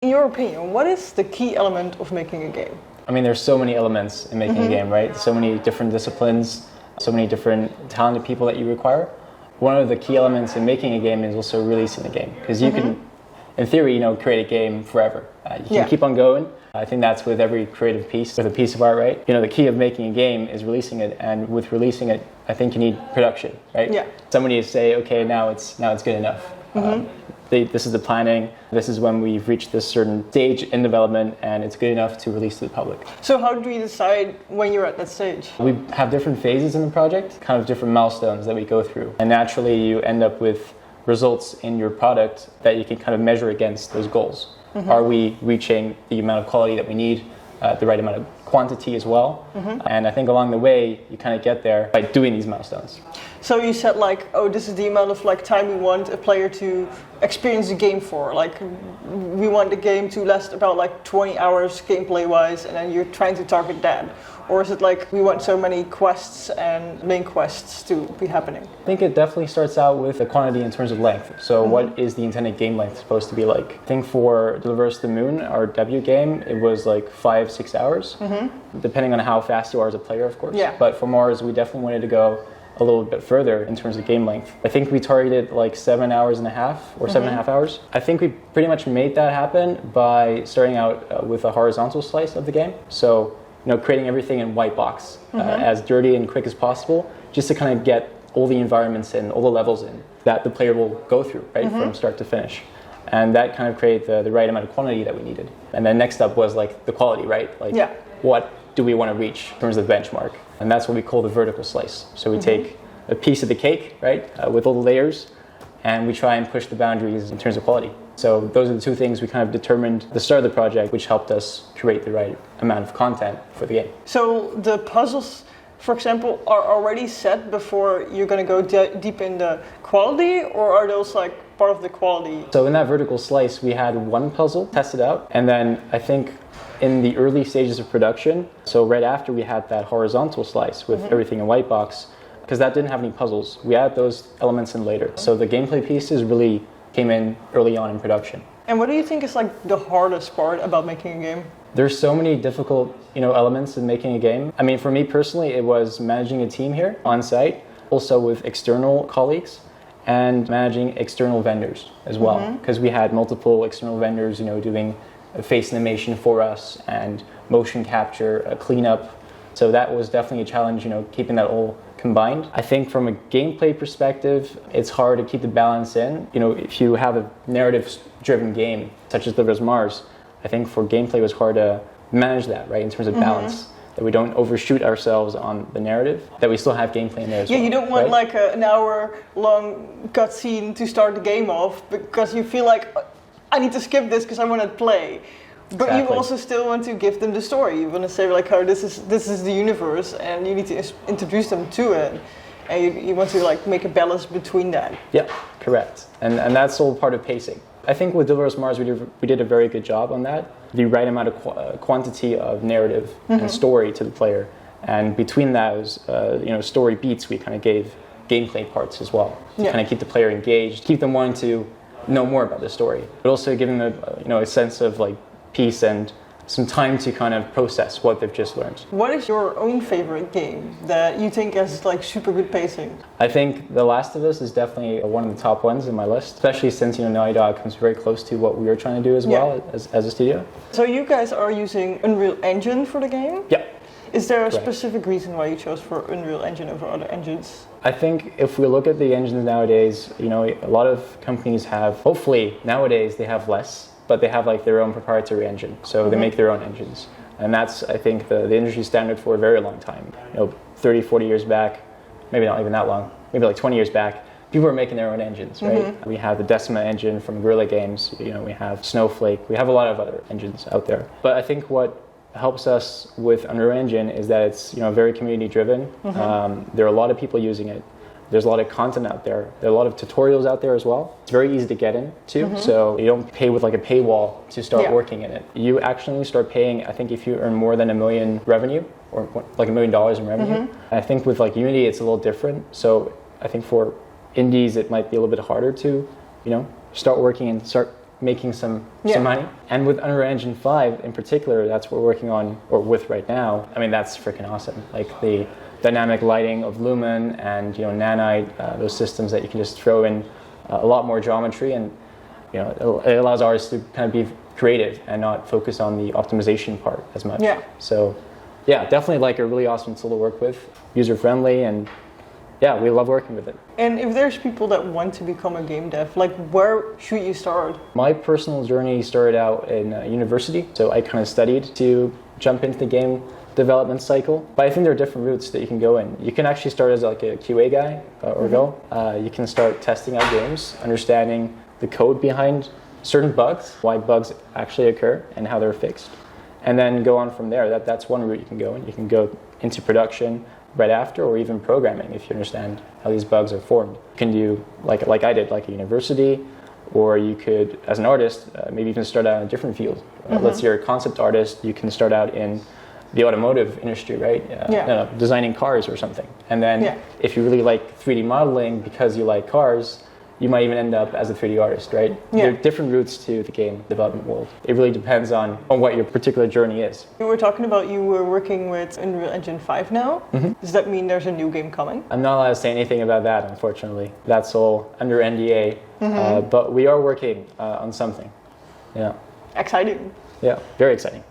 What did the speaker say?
In your opinion, what is the key element of making a game? I mean, there's so many elements in making a game, right? So many different disciplines, so many different talented people that you require. One of the key elements in making a game is also releasing the game, because you can, in theory, create a game forever. You can keep on going. I think that's with every creative piece, with a piece of art, right? The key of making a game is releasing it, and with releasing it, I think you need production, right? Yeah. Somebody to say, okay, now it's good enough. This is the planning. This is when we've reached this certain stage in development, and it's good enough to release to the public. So how do you decide when you're at that stage? We have different phases in the project, kind of different milestones that we go through, and naturally you end up with results in your product that you can kind of measure against those goals. Are we reaching the amount of quality that we need, the right amount of quantity as well? And I think along the way, you kind of get there by doing these milestones. So you said this is the amount of time we want a player to experience the game for. We want the game to last about 20 hours gameplay wise, and then you're trying to target that. Or is it we want so many quests and main quests to be happening? I think it definitely starts out with the quantity in terms of length. So what is the intended game length supposed to be like? I think for Deliver Us the Moon, our debut game, it was 5-6 hours, depending on how fast you are as a player, of course. Yeah. But for Mars, we definitely wanted to go a little bit further in terms of game length. I think we targeted 7 hours and a half or 7.5 hours. I think we pretty much made that happen by starting out with a horizontal slice of the game. So creating everything in white box, as dirty and quick as possible, just to kind of get all the environments in, all the levels in, that the player will go through, right, from start to finish. And that kind of created the right amount of quantity that we needed. And then next up was the quality, right? What do we want to reach in terms of the benchmark? And that's what we call the vertical slice. So we take a piece of the cake, right, with all the layers, and we try and push the boundaries in terms of quality. So those are the two things we kind of determined at the start of the project, which helped us create the right amount of content for the game. So the puzzles, for example, are already set before you're going to go deep in the quality, or are those part of the quality? So in that vertical slice, we had one puzzle tested out, and then I think in the early stages of production, so right after we had that horizontal slice with everything in white box, because that didn't have any puzzles, we added those elements in later. So the gameplay pieces really came in early on in production. And what do you think is the hardest part about making a game? There's so many difficult, elements in making a game. I mean, for me personally, it was managing a team here on site, also with external colleagues, and managing external vendors as well, because we had multiple external vendors, doing face animation for us and motion capture, cleanup. So that was definitely a challenge, keeping that all combined. I think from a gameplay perspective, it's hard to keep the balance in. If you have a narrative-driven game, such as Deliver Us Mars, I think for gameplay it was hard to manage that, right, in terms of balance. That we don't overshoot ourselves on the narrative, that we still have gameplay in there as well. Yeah, you don't want an hour-long cutscene to start the game off because you feel I need to skip this because I want to play. But you also still want to give them the story. You want to say this is the universe, and you need to introduce them to it, and you want to make a balance between that. Yeah, correct. And that's all part of pacing. I think with Deliver Us Mars, we did a very good job on that. The right amount of quantity of narrative and story to the player, and between those, story beats, we kind of gave gameplay parts as well to kind of keep the player engaged, keep them wanting to know more about the story, but also giving them a sense of peace and some time to kind of process what they've just learned. What is your own favorite game that you think has super good pacing? I think The Last of Us is definitely one of the top ones in my list, especially since Naughty Dog comes very close to what we were trying to do as well as a studio. So you guys are using Unreal Engine for the game? Yeah. Is there a specific reason why you chose for Unreal Engine over other engines? I think if we look at the engines nowadays, a lot of companies have, hopefully nowadays they have less, but they have their own proprietary engine. So they make their own engines. And that's, I think, the industry standard for a very long time. 30, 40 years back, maybe not even that long, maybe 20 years back, people were making their own engines, right? We have the Decima engine from Guerrilla Games, we have Snowflake, we have a lot of other engines out there. But I think what helps us with Unreal Engine is that it's very community driven. There are a lot of people using it. There's a lot of content out there. There are a lot of tutorials out there as well. It's very easy to get into, so you don't pay with a paywall to start working in it. You actually start paying, I think, if you earn more than $1 million revenue, or $1 million in revenue. I think with Unity, it's a little different. So I think for indies, it might be a little bit harder to, start working and start making some money. And with Unreal Engine 5 in particular, that's what we're working on, or with right now. I mean, that's freaking awesome. Like the dynamic lighting of Lumen and Nanite, those systems that you can just throw in a lot more geometry, and it allows artists to kind of be creative and not focus on the optimization part as much. Yeah. So yeah, definitely like a really awesome tool to work with, user friendly, and yeah, we love working with it. And if there's people that want to become a game dev, like where should you start? My personal journey started out in university, so I kind of studied to jump into the game development cycle. But I think there are different routes that you can go in. You can actually start as like a QA guy or girl. You can start testing out games, understanding the code behind certain bugs, why bugs actually occur and how they're fixed, and then go on from there. That's one route you can go in. You can go into production right after, or even programming if you understand how these bugs are formed. You can do like I did, like a university, or you could, as an artist, maybe even start out in a different field. Let's say you're a concept artist, you can start out in the automotive industry, right? Designing cars or something. And then if you really like 3D modeling because you like cars, you might even end up as a 3D artist, right? There are different routes to the game development world. It really depends on what your particular journey is. You were talking about you were working with Unreal Engine 5 now. Does that mean there's a new game coming? I'm not allowed to say anything about that, unfortunately. That's all under NDA. But we are working on something. Yeah. Exciting. Yeah, very exciting.